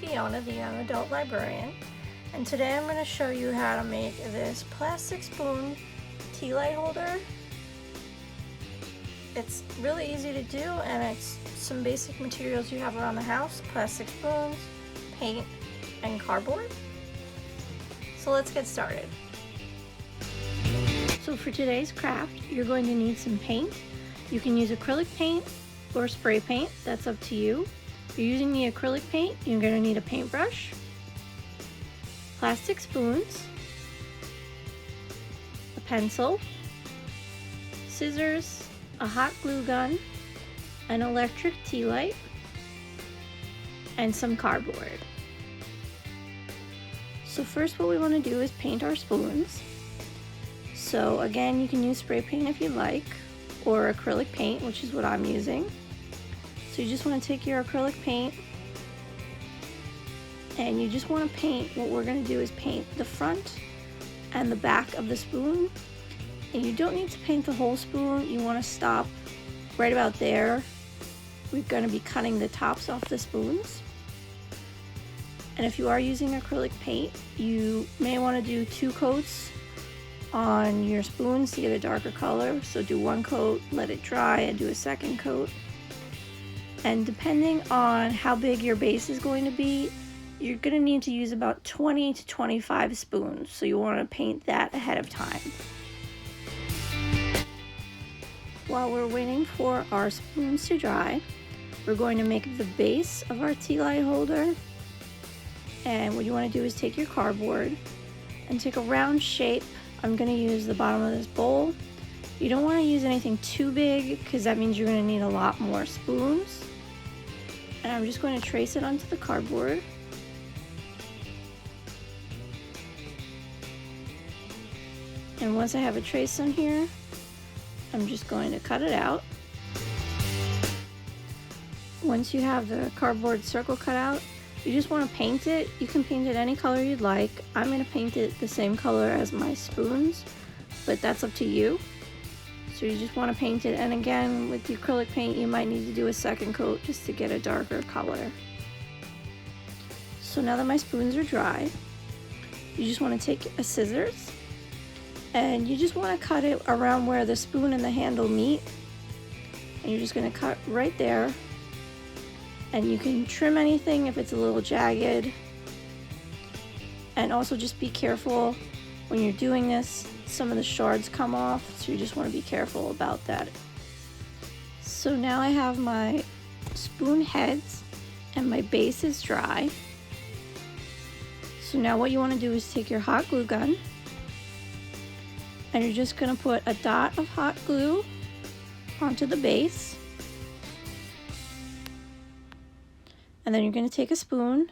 Fiona, the Young Adult Librarian, and today I'm going to show you how to make this plastic spoon tea light holder. It's really easy to do, and it's some basic materials you have around the house: plastic spoons, paint, and cardboard. So let's get started. So for today's craft, you're going to need some paint. You can use acrylic paint or spray paint, that's up to you. If you're using the acrylic paint, you're going to need a paintbrush, plastic spoons, a pencil, scissors, a hot glue gun, an electric tea light, and some cardboard. So first what we want to do is paint our spoons. So again, you can use spray paint if you like, or acrylic paint, which is what I'm using. So you just want to take your acrylic paint and you just want to paint. What we're going to do is paint the front and the back of the spoon, and you don't need to paint the whole spoon. You want to stop right about there. We're going to be cutting the tops off the spoons. And if you are using acrylic paint, you may want to do 2 coats on your spoons to get a darker color. So do 1 coat, let it dry, and do a 2nd coat. And depending on how big your base is going to be, you're going to need to use about 20 to 25 spoons. So you want to paint that ahead of time. While we're waiting for our spoons to dry, we're going to make the base of our tea light holder. And what you want to do is take your cardboard and take a round shape. I'm going to use the bottom of this bowl. You don't want to use anything too big because that means you're going to need a lot more spoons. And I'm just going to trace it onto the cardboard. And once I have a trace on here, I'm just going to cut it out. Once you have the cardboard circle cut out, you just want to paint it. You can paint it any color you'd like. I'm going to paint it the same color as my spoons, but that's up to you. So you just want to paint it, and again, with the acrylic paint, you might need to do a 2nd coat just to get a darker color. So now that my spoons are dry, you just want to take a scissors, and you just want to cut it around where the spoon and the handle meet. And you're just going to cut right there. And you can trim anything if it's a little jagged. And also just be careful when you're doing this. Some of the shards come off, so you just want to be careful about that. So now I have my spoon heads and my base is dry. So now what you want to do is take your hot glue gun and you're just going to put a dot of hot glue onto the base. And then you're going to take a spoon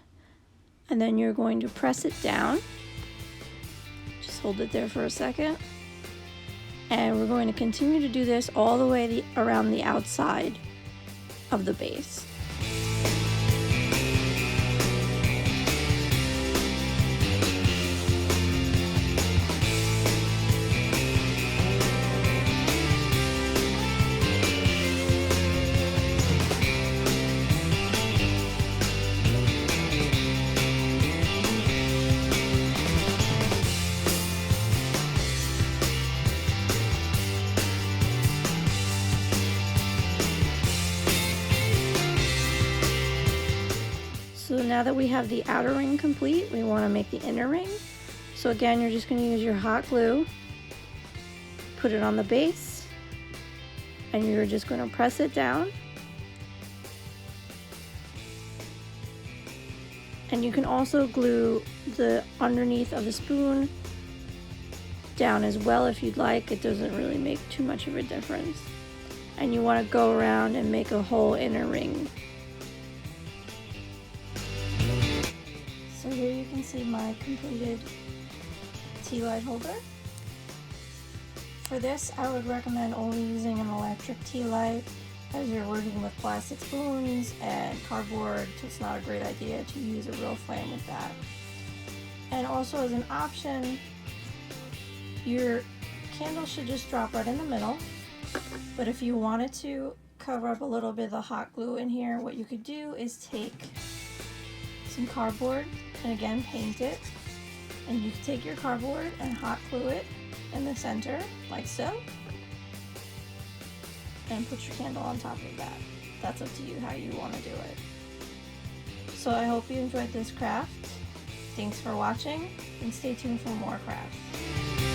and then you're going to press it down. Just hold it there for a second. And we're going to continue to do this all the way around the outside of the base. So now that we have the outer ring complete, we want to make the inner ring. So again, you're just going to use your hot glue, put it on the base, and you're just going to press it down. And you can also glue the underneath of the spoon down as well if you'd like. It doesn't really make too much of a difference. And you want to go around and make a whole inner ring. So here you can see my completed tea light holder. For this, I would recommend only using an electric tea light, as you're working with plastic spoons and cardboard, so it's not a great idea to use a real flame with that. And also, as an option, your candle should just drop right in the middle, but if you wanted to cover up a little bit of the hot glue in here, what you could do is take some cardboard and again paint it. And you can take your cardboard and hot glue it in the center, like so. And put your candle on top of that. That's up to you how you want to do it. So I hope you enjoyed this craft. Thanks for watching, and stay tuned for more crafts.